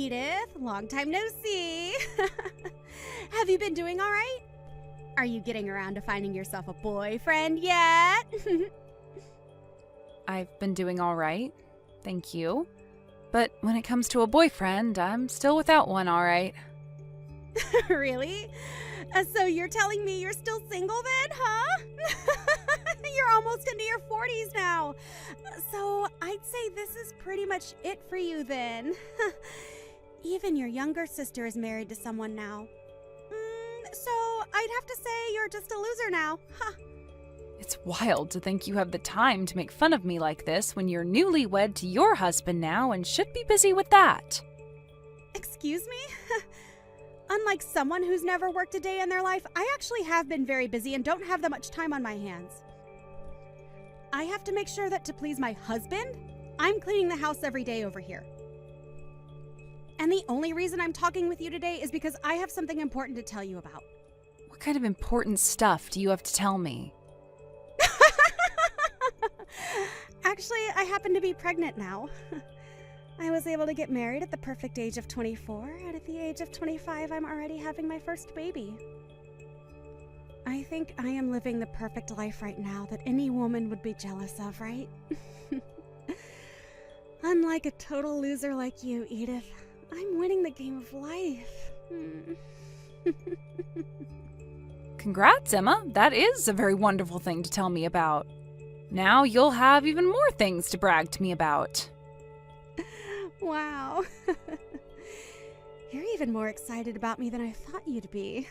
Edith. Long time no see. Have you been doing all right? Are you getting around to finding yourself a boyfriend yet? I've been doing all right, thank you. But when it comes to a boyfriend, I'm still without one, all right. Really? So you're telling me you're still single then, huh? You're almost into your 40s now. So I'd say this is pretty much it for you then. Even your younger sister is married to someone now. So I'd have to say you're just a loser now. Huh. It's wild to think you have the time to make fun of me like this when you're newlywed to your husband now and should be busy with that. Excuse me? Unlike someone who's never worked a day in their life, I actually have been very busy and don't have that much time on my hands. I have to make sure that to please my husband, I'm cleaning the house every day over here. And the only reason I'm talking with you today is because I have something important to tell you about. What kind of important stuff do you have to tell me? Actually, I happen to be pregnant now. I was able to get married at the perfect age of 24, and at the age of 25, I'm already having my first baby. I think I am living the perfect life right now that any woman would be jealous of, right? Unlike a total loser like you, Edith, I'm winning the game of life. Congrats, Emma. That is a very wonderful thing to tell me about. Now you'll have even more things to brag to me about. Wow. You're even more excited about me than I thought you'd be.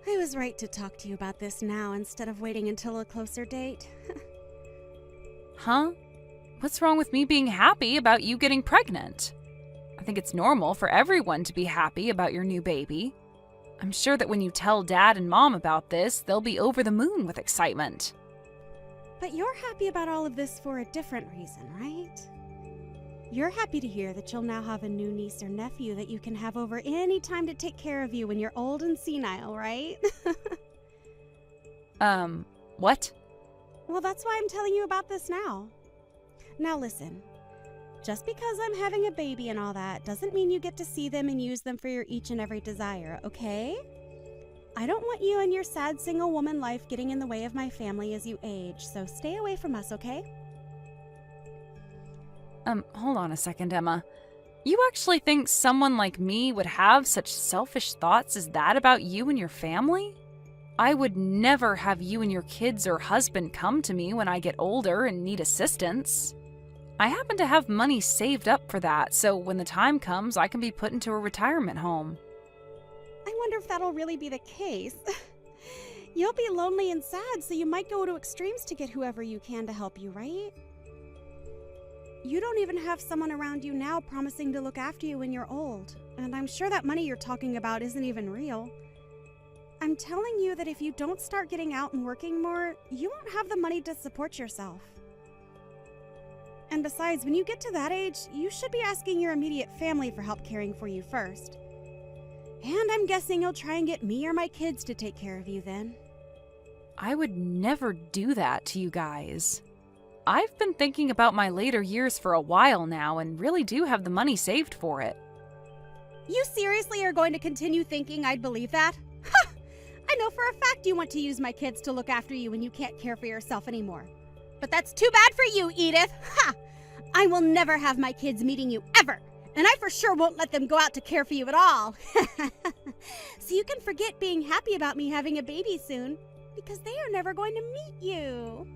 I was right to talk to you about this now instead of waiting until a closer date. Huh? What's wrong with me being happy about you getting pregnant? I think it's normal for everyone to be happy about your new baby. I'm sure that when you tell Dad and Mom about this, they'll be over the moon with excitement. But you're happy about all of this for a different reason, right? You're happy to hear that you'll now have a new niece or nephew that you can have over any time to take care of you when you're old and senile, right? What? Well, that's why I'm telling you about this now. Now listen, just because I'm having a baby and all that doesn't mean you get to see them and use them for your each and every desire, okay? I don't want you and your sad single woman life getting in the way of my family as you age, so stay away from us, okay? Hold on a second, Emma. You actually think someone like me would have such selfish thoughts as that about you and your family? I would never have you and your kids or husband come to me when I get older and need assistance. I happen to have money saved up for that, so when the time comes, I can be put into a retirement home. I wonder if that'll really be the case. You'll be lonely and sad, so you might go to extremes to get whoever you can to help you, right? You don't even have someone around you now promising to look after you when you're old, and I'm sure that money you're talking about isn't even real. I'm telling you that if you don't start getting out and working more, you won't have the money to support yourself. And besides, when you get to that age, you should be asking your immediate family for help caring for you first. And I'm guessing you'll try and get me or my kids to take care of you then. I would never do that to you guys. I've been thinking about my later years for a while now and really do have the money saved for it. You seriously are going to continue thinking I'd believe that? Ha! I know for a fact you want to use my kids to look after you when you can't care for yourself anymore. But that's too bad for you, Edith. Ha! I will never have my kids meeting you ever. And I for sure won't let them go out to care for you at all. So you can forget being happy about me having a baby soon, because they are never going to meet you.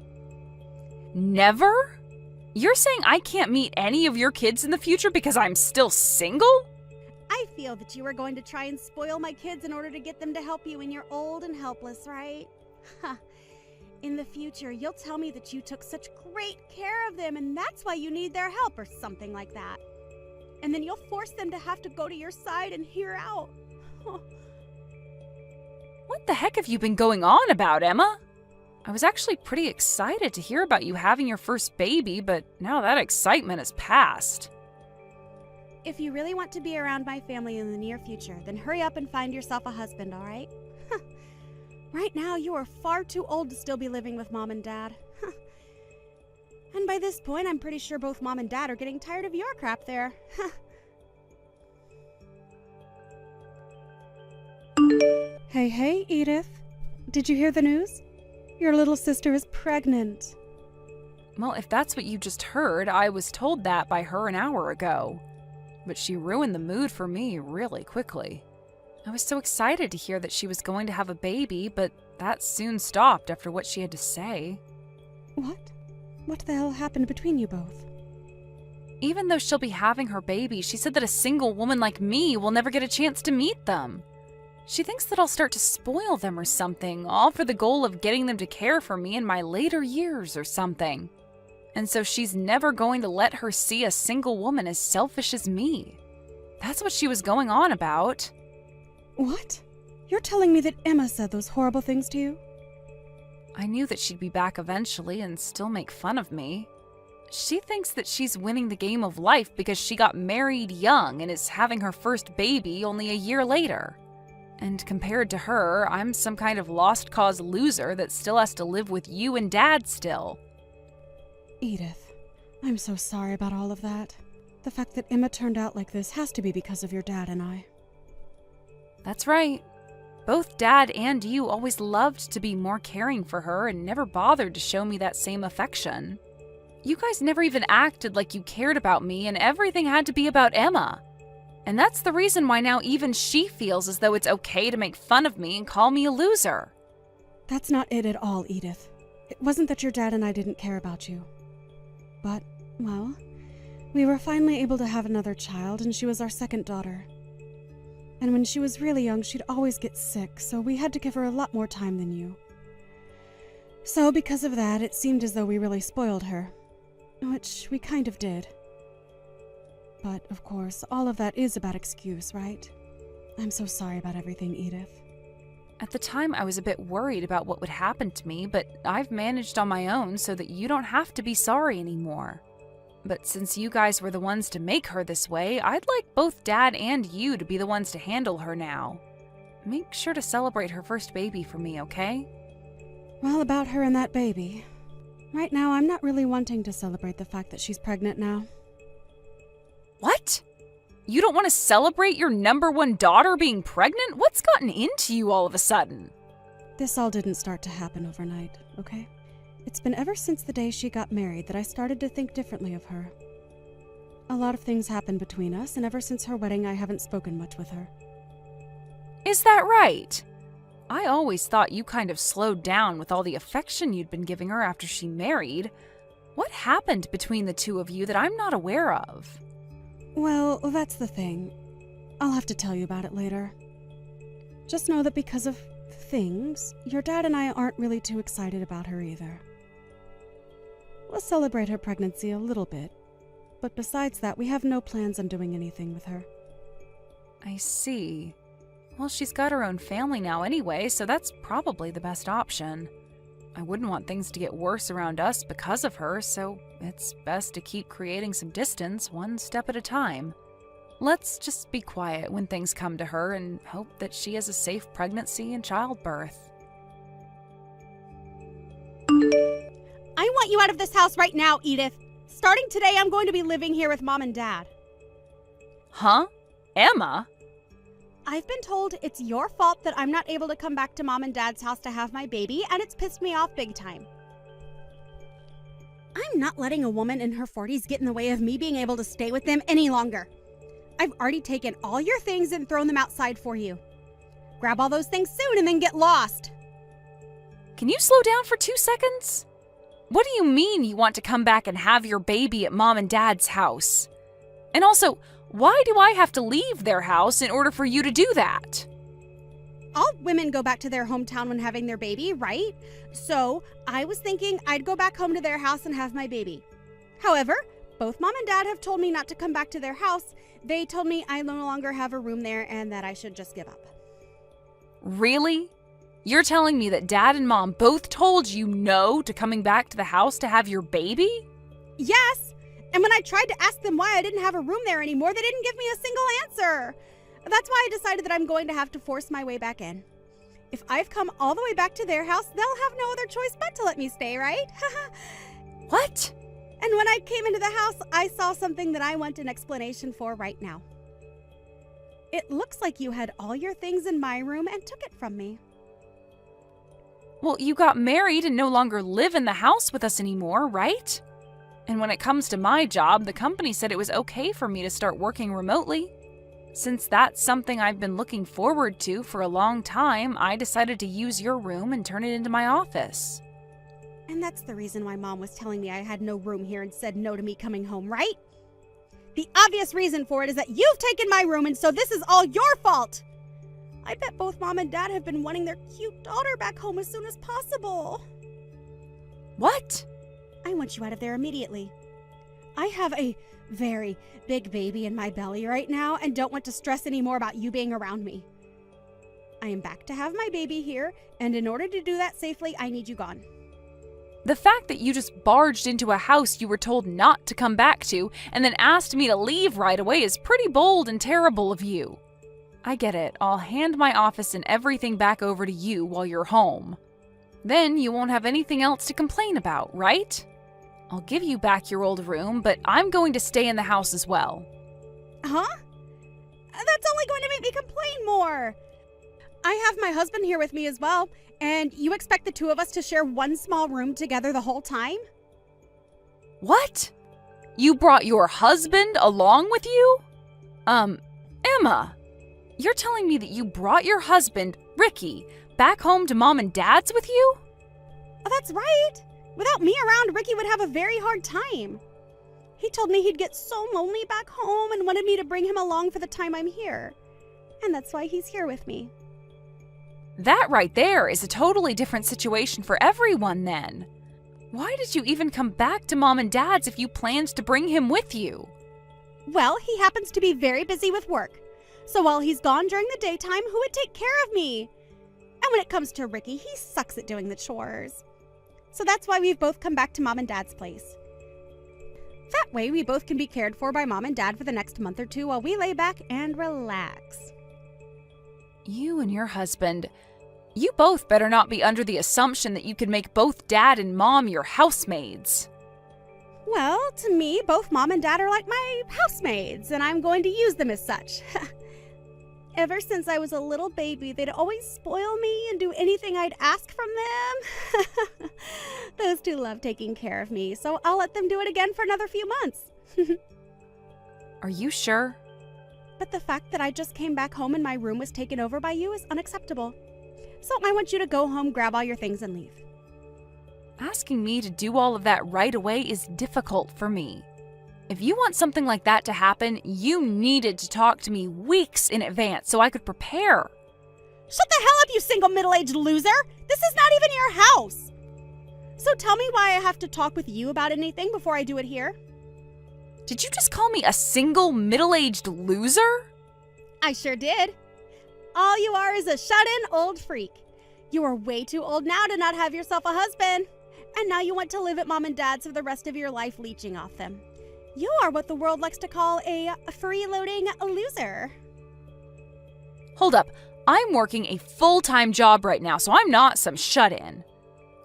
Never? You're saying I can't meet any of your kids in the future because I'm still single? I feel that you are going to try and spoil my kids in order to get them to help you when you're old and helpless, right? In the future, you'll tell me that you took such great care of them and that's why you need their help or something like that. And then you'll force them to have to go to your side and hear out. What the heck have you been going on about, Emma? I was actually pretty excited to hear about you having your first baby, but now that excitement has passed. If you really want to be around my family in the near future, then hurry up and find yourself a husband, all right? Right now, you are far too old to still be living with Mom and Dad. And by this point, I'm pretty sure both Mom and Dad are getting tired of your crap there. Hey, Edith. Did you hear the news? Your little sister is pregnant. Well, if that's what you just heard, I was told that by her an hour ago. But she ruined the mood for me really quickly. I was so excited to hear that she was going to have a baby, but that soon stopped after what she had to say. What? What the hell happened between you both? Even though she'll be having her baby, she said that a single woman like me will never get a chance to meet them. She thinks that I'll start to spoil them or something, all for the goal of getting them to care for me in my later years or something. And so she's never going to let her see a single woman as selfish as me. That's what she was going on about. What? You're telling me that Emma said those horrible things to you? I knew that she'd be back eventually and still make fun of me. She thinks that she's winning the game of life because she got married young and is having her first baby only a year later. And compared to her, I'm some kind of lost cause loser that still has to live with you and Dad still. Edith, I'm so sorry about all of that. The fact that Emma turned out like this has to be because of your dad and I. That's right. Both Dad and you always loved to be more caring for her and never bothered to show me that same affection. You guys never even acted like you cared about me, and everything had to be about Emma. And that's the reason why now even she feels as though it's okay to make fun of me and call me a loser. That's not it at all, Edith. It wasn't that your dad and I didn't care about you. But, well, we were finally able to have another child, and she was our second daughter. And when she was really young, she'd always get sick, so we had to give her a lot more time than you. So because of that, it seemed as though we really spoiled her. Which we kind of did. But, of course, all of that is a bad excuse, right? I'm so sorry about everything, Edith. At the time, I was a bit worried about what would happen to me, but I've managed on my own so that you don't have to be sorry anymore. But since you guys were the ones to make her this way, I'd like both Dad and you to be the ones to handle her now. Make sure to celebrate her first baby for me, okay? Well, about her and that baby. Right now, I'm not really wanting to celebrate the fact that she's pregnant now. What? You don't want to celebrate your number one daughter being pregnant? What's gotten into you all of a sudden? This all didn't start to happen overnight, okay? It's been ever since the day she got married that I started to think differently of her. A lot of things happened between us, and ever since her wedding, I haven't spoken much with her. Is that right? I always thought you kind of slowed down with all the affection you'd been giving her after she married. What happened between the two of you that I'm not aware of? Well, that's the thing. I'll have to tell you about it later. Just know that because of things, your dad and I aren't really too excited about her either. We'll celebrate her pregnancy a little bit, but besides that, we have no plans on doing anything with her. I see. Well, she's got her own family now anyway, so that's probably the best option. I wouldn't want things to get worse around us because of her, so it's best to keep creating some distance one step at a time. Let's just be quiet when things come to her and hope that she has a safe pregnancy and childbirth. I want you out of this house right now, Edith. Starting today, I'm going to be living here with Mom and Dad. Huh? Emma? I've been told it's your fault that I'm not able to come back to Mom and Dad's house to have my baby, and it's pissed me off big time. I'm not letting a woman in her 40s get in the way of me being able to stay with them any longer. I've already taken all your things and thrown them outside for you. Grab all those things soon and then get lost. Can you slow down for 2 seconds? What do you mean you want to come back and have your baby at Mom and Dad's house? And also, why do I have to leave their house in order for you to do that? All women go back to their hometown when having their baby, right? So I was thinking I'd go back home to their house and have my baby. However, both Mom and Dad have told me not to come back to their house. They told me I no longer have a room there and that I should just give up. Really? You're telling me that Dad and Mom both told you no to coming back to the house to have your baby? Yes! And when I tried to ask them why I didn't have a room there anymore, they didn't give me a single answer. That's why I decided that I'm going to have to force my way back in. If I've come all the way back to their house, they'll have no other choice but to let me stay, right? What? And when I came into the house, I saw something that I want an explanation for right now. It looks like you had all your things in my room and took it from me. Well, you got married and no longer live in the house with us anymore, right? And when it comes to my job, the company said it was okay for me to start working remotely. Since that's something I've been looking forward to for a long time, I decided to use your room and turn it into my office. And that's the reason why Mom was telling me I had no room here and said no to me coming home, right? The obvious reason for it is that you've taken my room, and so this is all your fault! I bet both Mom and Dad have been wanting their cute daughter back home as soon as possible. What? I want you out of there immediately. I have a very big baby in my belly right now and don't want to stress any more about you being around me. I am back to have my baby here, and in order to do that safely, I need you gone. The fact that you just barged into a house you were told not to come back to and then asked me to leave right away is pretty bold and terrible of you. I get it. I'll hand my office and everything back over to you while you're home. Then you won't have anything else to complain about, right? I'll give you back your old room, but I'm going to stay in the house as well. Huh? That's only going to make me complain more. I have my husband here with me as well, and you expect the two of us to share one small room together the whole time? What? You brought your husband along with you? Emma, you're telling me that you brought your husband, Ricky, back home to Mom and Dad's with you? Oh, that's right. Without me around, Ricky would have a very hard time. He told me he'd get so lonely back home and wanted me to bring him along for the time I'm here. And that's why he's here with me. That right there is a totally different situation for everyone then. Why did you even come back to Mom and Dad's if you planned to bring him with you? Well, he happens to be very busy with work. So while he's gone during the daytime, who would take care of me? And when it comes to Ricky, he sucks at doing the chores. So that's why we've both come back to Mom and Dad's place. That way, we both can be cared for by Mom and Dad for the next month or two while we lay back and relax. You and your husband, you both better not be under the assumption that you can make both Dad and Mom your housemaids. Well, to me, both Mom and Dad are like my housemaids, and I'm going to use them as such. Ever since I was a little baby, they'd always spoil me and do anything I'd ask from them. Those two love taking care of me, so I'll let them do it again for another few months. Are you sure? But the fact that I just came back home and my room was taken over by you is unacceptable. So I want you to go home, grab all your things, and leave. Asking me to do all of that right away is difficult for me. If you want something like that to happen, you needed to talk to me weeks in advance so I could prepare. Shut the hell up, you single middle-aged loser! This is not even your house! So tell me why I have to talk with you about anything before I do it here? Did you just call me a single middle-aged loser? I sure did. All you are is a shut-in old freak. You are way too old now to not have yourself a husband. And now you want to live at Mom and Dad's for the rest of your life leeching off them. You are what the world likes to call a freeloading loser. Hold up. I'm working a full-time job right now, so I'm not some shut-in.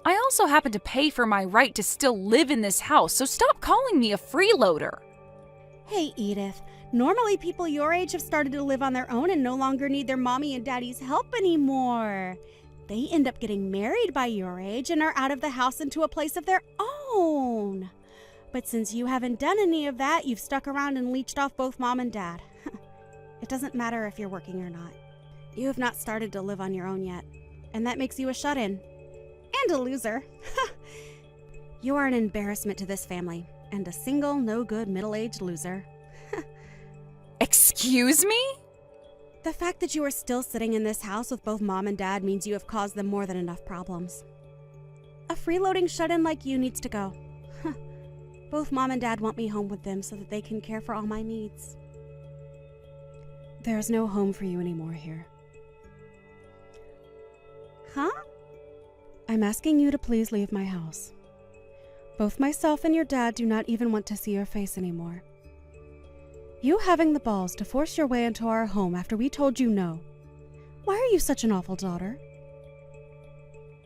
I also happen to pay for my right to still live in this house, so stop calling me a freeloader. Hey, Edith. Normally people your age have started to live on their own and no longer need their mommy and daddy's help anymore. They end up getting married by your age and are out of the house into a place of their own. But since you haven't done any of that, you've stuck around and leeched off both Mom and Dad. It doesn't matter if you're working or not. You have not started to live on your own yet, and that makes you a shut-in. And a loser. You are an embarrassment to this family, and a single, no-good, middle-aged loser. Excuse me? The fact that you are still sitting in this house with both Mom and Dad means you have caused them more than enough problems. A freeloading shut-in like you needs to go. Both Mom and Dad want me home with them so that they can care for all my needs. There is no home for you anymore here. Huh? I'm asking you to please leave my house. Both myself and your dad do not even want to see your face anymore. You having the balls to force your way into our home after we told you no. Why are you such an awful daughter?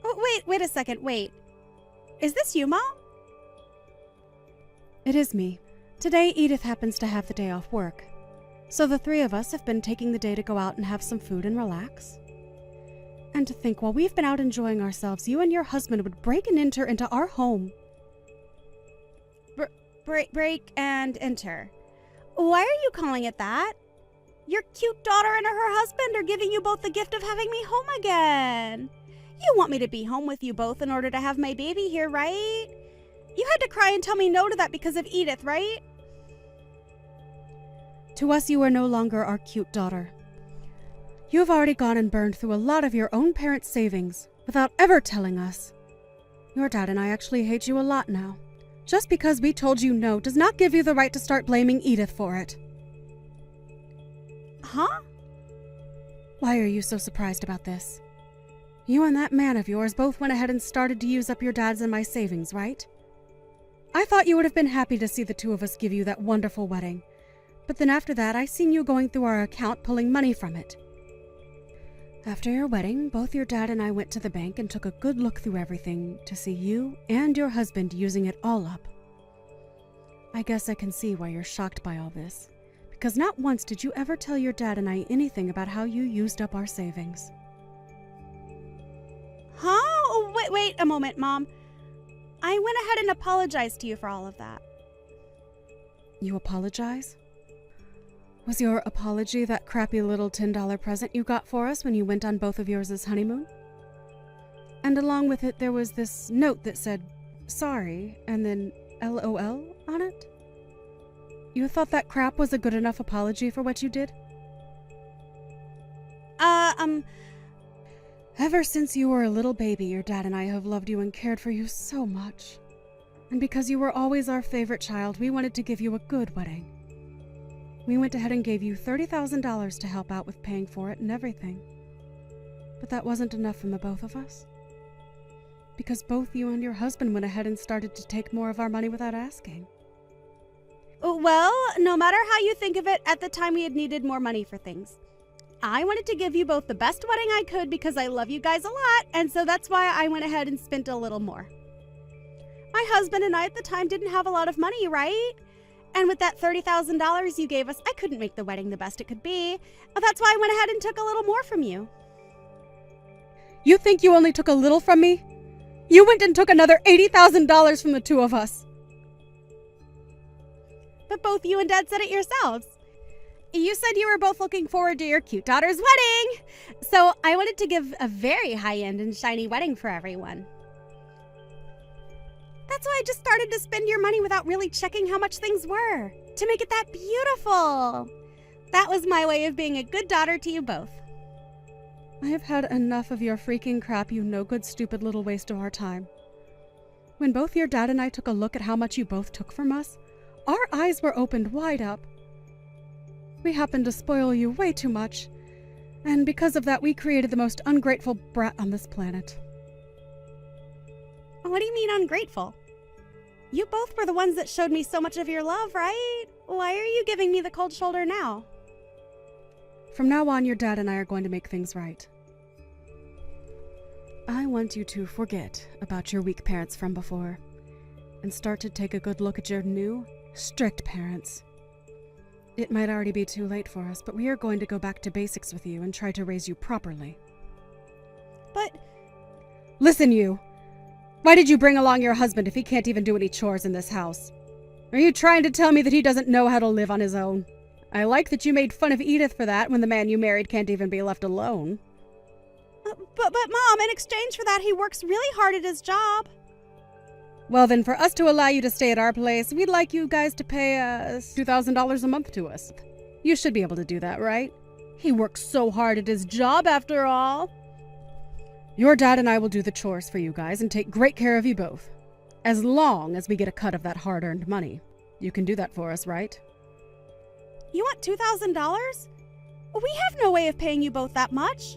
Oh, wait a second, wait. Is this you, Mom? It is me. Today, Edith happens to have the day off work. So the three of us have been taking the day to go out and have some food and relax. And to think, while we've been out enjoying ourselves, you and your husband would break and enter into our home. Break and enter. Why are you calling it that? Your cute daughter and her husband are giving you both the gift of having me home again. You want me to be home with you both in order to have my baby here, right? You had to cry and tell me no to that because of Edith, right? To us, you are no longer our cute daughter. You have already gone and burned through a lot of your own parents' savings without ever telling us. Your dad and I actually hate you a lot now. Just because we told you no does not give you the right to start blaming Edith for it. Huh? Why are you so surprised about this? You and that man of yours both went ahead and started to use up your dad's and my savings, right? I thought you would have been happy to see the two of us give you that wonderful wedding. But then after that, I seen you going through our account pulling money from it. After your wedding, both your dad and I went to the bank and took a good look through everything to see you and your husband using it all up. I guess I can see why you're shocked by all this, because not once did you ever tell your dad and I anything about how you used up our savings. Huh? Oh, wait a moment, Mom. I went ahead and apologized to you for all of that. You apologize? Was your apology that crappy little $10 present you got for us when you went on both of yours' honeymoon? And along with it, there was this note that said, sorry, and then LOL on it? You thought that crap was a good enough apology for what you did? Ever since you were a little baby, your dad and I have loved you and cared for you so much. And because you were always our favorite child, we wanted to give you a good wedding. We went ahead and gave you $30,000 to help out with paying for it and everything. But that wasn't enough from the both of us. Because both you and your husband went ahead and started to take more of our money without asking. Well, no matter how you think of it, at the time we had needed more money for things. I wanted to give you both the best wedding I could because I love you guys a lot, and so that's why I went ahead and spent a little more. My husband and I at the time didn't have a lot of money, right? And with that $30,000 you gave us, I couldn't make the wedding the best it could be. That's why I went ahead and took a little more from you. You think you only took a little from me? You went and took another $80,000 from the two of us. But both you and Dad said it yourselves. You said you were both looking forward to your cute daughter's wedding. So I wanted to give a very high-end and shiny wedding for everyone. That's why I just started to spend your money without really checking how much things were, to make it that beautiful. That was my way of being a good daughter to you both. I have had enough of your freaking crap, you no-good, stupid little waste of our time. When both your dad and I took a look at how much you both took from us, our eyes were opened wide up. We happened to spoil you way too much, and because of that, we created the most ungrateful brat on this planet. What do you mean ungrateful? You both were the ones that showed me so much of your love, right? Why are you giving me the cold shoulder now? From now on, your dad and I are going to make things right. I want you to forget about your weak parents from before and start to take a good look at your new, strict parents. It might already be too late for us, but we are going to go back to basics with you and try to raise you properly. But... Listen, you! Why did you bring along your husband if he can't even do any chores in this house? Are you trying to tell me that he doesn't know how to live on his own? I like that you made fun of Edith for that when the man you married can't even be left alone. But Mom, in exchange for that, he works really hard at his job. Well, then for us to allow you to stay at our place, we'd like you guys to pay $2,000 a month to us. You should be able to do that, right? He works so hard at his job, after all. Your dad and I will do the chores for you guys and take great care of you both. As long as we get a cut of that hard-earned money. You can do that for us, right? You want $2,000? We have no way of paying you both that much.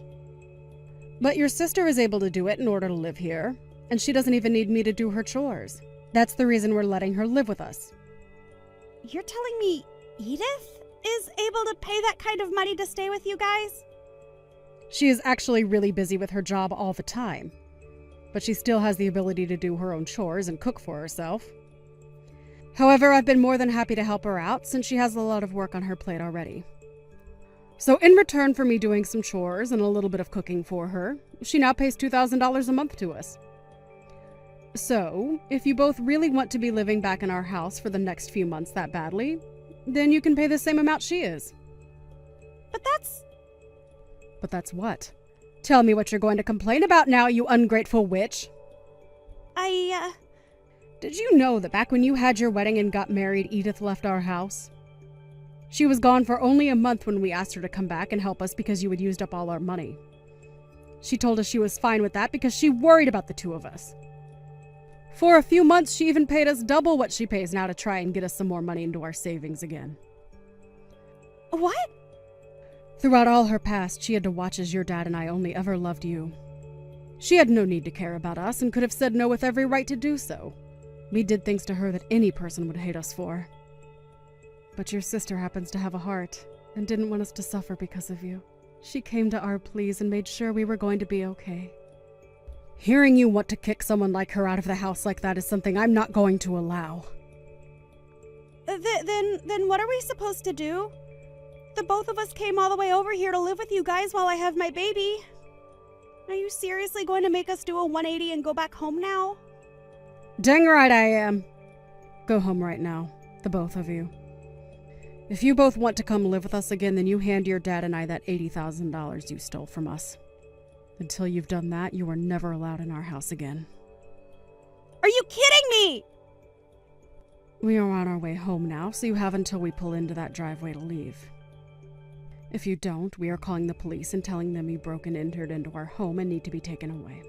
But your sister is able to do it in order to live here, and she doesn't even need me to do her chores. That's the reason we're letting her live with us. You're telling me Edith is able to pay that kind of money to stay with you guys? She is actually really busy with her job all the time, but she still has the ability to do her own chores and cook for herself. However, I've been more than happy to help her out since she has a lot of work on her plate already. So in return for me doing some chores and a little bit of cooking for her, she now pays $2,000 a month to us. So, if you both really want to be living back in our house for the next few months that badly, then you can pay the same amount she is. But that's... But that's what? Tell me what you're going to complain about now, you ungrateful witch. Did you know that back when you had your wedding and got married, Edith left our house? She was gone for only a month when we asked her to come back and help us because you had used up all our money. She told us she was fine with that because she worried about the two of us. For a few months, she even paid us double what she pays now to try and get us some more money into our savings again. What? Throughout all her past, she had to watch as your dad and I only ever loved you. She had no need to care about us and could have said no with every right to do so. We did things to her that any person would hate us for. But your sister happens to have a heart and didn't want us to suffer because of you. She came to our pleas and made sure we were going to be okay. Hearing you want to kick someone like her out of the house like that is something I'm not going to allow. Then what are we supposed to do? The both of us came all the way over here to live with you guys while I have my baby. Are you seriously going to make us do a 180 and go back home now? Dang right I am. Go home right now, the both of you. If you both want to come live with us again, then you hand your dad and I that $80,000 you stole from us. Until you've done that, you are never allowed in our house again. Are you kidding me? We are on our way home now, so you have until we pull into that driveway to leave. If you don't, we are calling the police and telling them you broke and entered into our home and need to be taken away.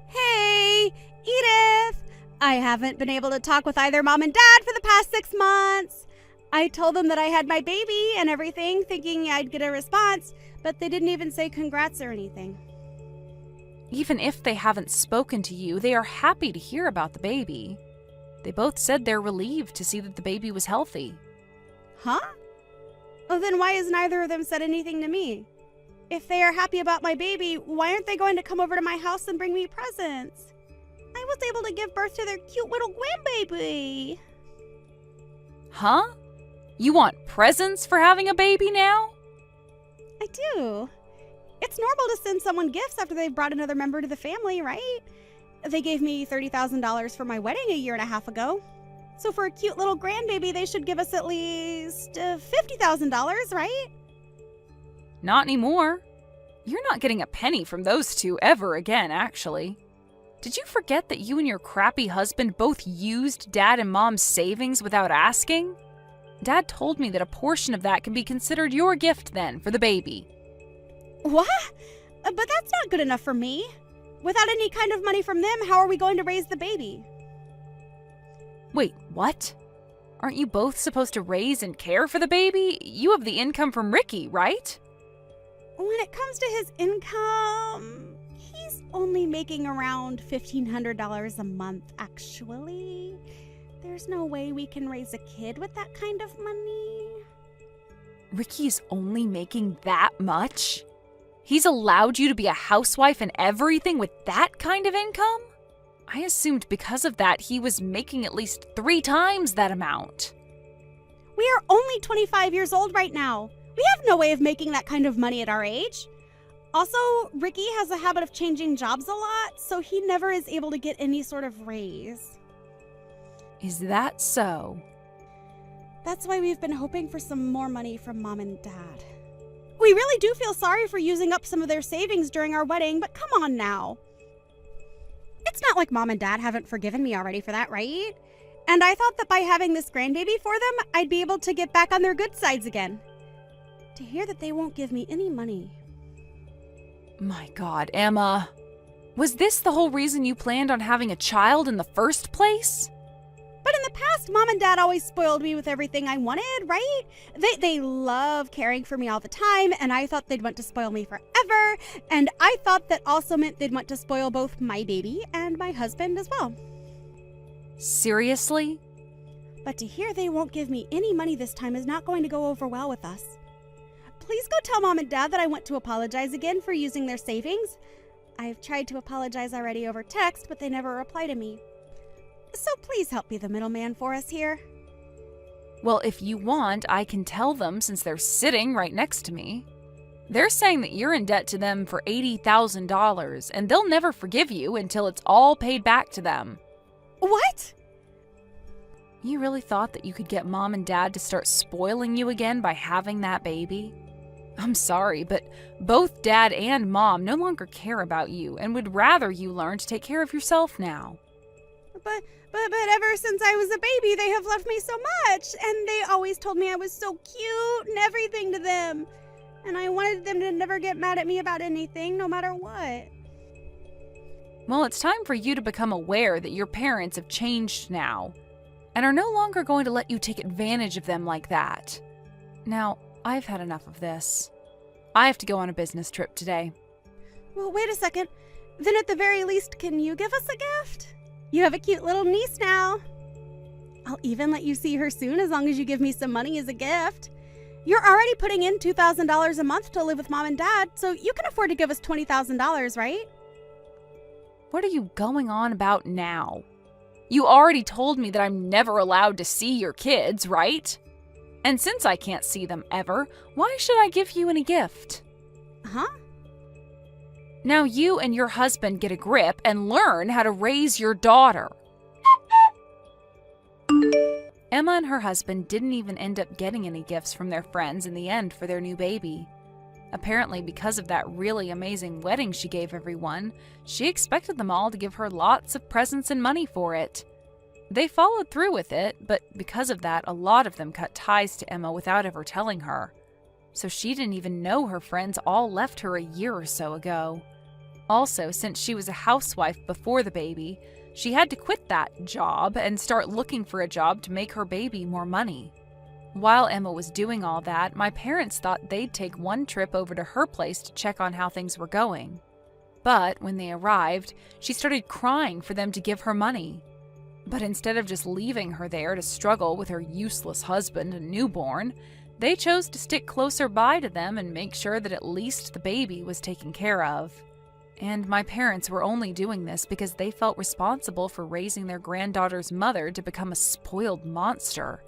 Hey, Edith! I haven't been able to talk with either mom and dad for the past 6 months. I told them that I had my baby and everything, thinking I'd get a response, but they didn't even say congrats or anything. Even if they haven't spoken to you, they are happy to hear about the baby. They both said they're relieved to see that the baby was healthy. Huh? Oh, then why has neither of them said anything to me? If they are happy about my baby, why aren't they going to come over to my house and bring me presents? I was able to give birth to their cute little grandbaby. Huh? You want presents for having a baby now? I do. It's normal to send someone gifts after they've brought another member to the family, right? They gave me $30,000 for my wedding a year and a half ago. So for a cute little grandbaby, they should give us at least $50,000, right? Not anymore. You're not getting a penny from those two ever again, actually. Did you forget that you and your crappy husband both used Dad and Mom's savings without asking? Dad told me that a portion of that can be considered your gift then for the baby. What? But that's not good enough for me. Without any kind of money from them, how are we going to raise the baby? Wait, what? Aren't you both supposed to raise and care for the baby? You have the income from Ricky, right? When it comes to his income, he's only making around $1,500 a month, actually. There's no way we can raise a kid with that kind of money. Ricky's only making that much? He's allowed you to be a housewife and everything with that kind of income? I assumed because of that he was making at least 3 times that amount. We are only 25 years old right now. We have no way of making that kind of money at our age. Also, Ricky has a habit of changing jobs a lot, so he never is able to get any sort of raise. Is that so? That's why we've been hoping for some more money from Mom and Dad. We really do feel sorry for using up some of their savings during our wedding, but come on now. It's not like Mom and Dad haven't forgiven me already for that, right? And I thought that by having this grandbaby for them, I'd be able to get back on their good sides again. To hear that they won't give me any money. My God, Emma. Was this the whole reason you planned on having a child in the first place? But in the past, Mom and Dad always spoiled me with everything I wanted, right? They love caring for me all the time, and I thought they'd want to spoil me forever, and I thought that also meant they'd want to spoil both my baby and my husband as well. Seriously? But to hear they won't give me any money this time is not going to go over well with us. Please go tell Mom and Dad that I want to apologize again for using their savings. I've tried to apologize already over text, but they never reply to me. So please help be the middleman for us here. Well, if you want, I can tell them since they're sitting right next to me. They're saying that you're in debt to them for $80,000, and they'll never forgive you until it's all paid back to them. What? You really thought that you could get Mom and Dad to start spoiling you again by having that baby? I'm sorry, but both Dad and Mom no longer care about you and would rather you learn to take care of yourself now. But ever since I was a baby, they have loved me so much, and they always told me I was so cute and everything to them. And I wanted them to never get mad at me about anything, no matter what. Well, it's time for you to become aware that your parents have changed now and are no longer going to let you take advantage of them like that. Now, I've had enough of this. I have to go on a business trip today. Well, wait a second. Then at the very least, can you give us a gift? You have a cute little niece now. I'll even let you see her soon as long as you give me some money as a gift. You're already putting in $2,000 a month to live with Mom and Dad, so you can afford to give us $20,000, right? What are you going on about now? You already told me that I'm never allowed to see your kids, right? And since I can't see them ever, why should I give you any gift? Huh? Now you and your husband get a grip and learn how to raise your daughter. Emma and her husband didn't even end up getting any gifts from their friends in the end for their new baby. Apparently, because of that really amazing wedding she gave everyone, she expected them all to give her lots of presents and money for it. They followed through with it, but because of that, a lot of them cut ties to Emma without ever telling her. So she didn't even know her friends all left her a year or so ago. Also, since she was a housewife before the baby, she had to quit that job and start looking for a job to make her baby more money. While Emma was doing all that, my parents thought they'd take one trip over to her place to check on how things were going. But when they arrived, she started crying for them to give her money. But instead of just leaving her there to struggle with her useless husband and newborn, they chose to stick closer by to them and make sure that at least the baby was taken care of. And my parents were only doing this because they felt responsible for raising their granddaughter's mother to become a spoiled monster,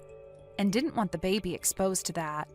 and didn't want the baby exposed to that.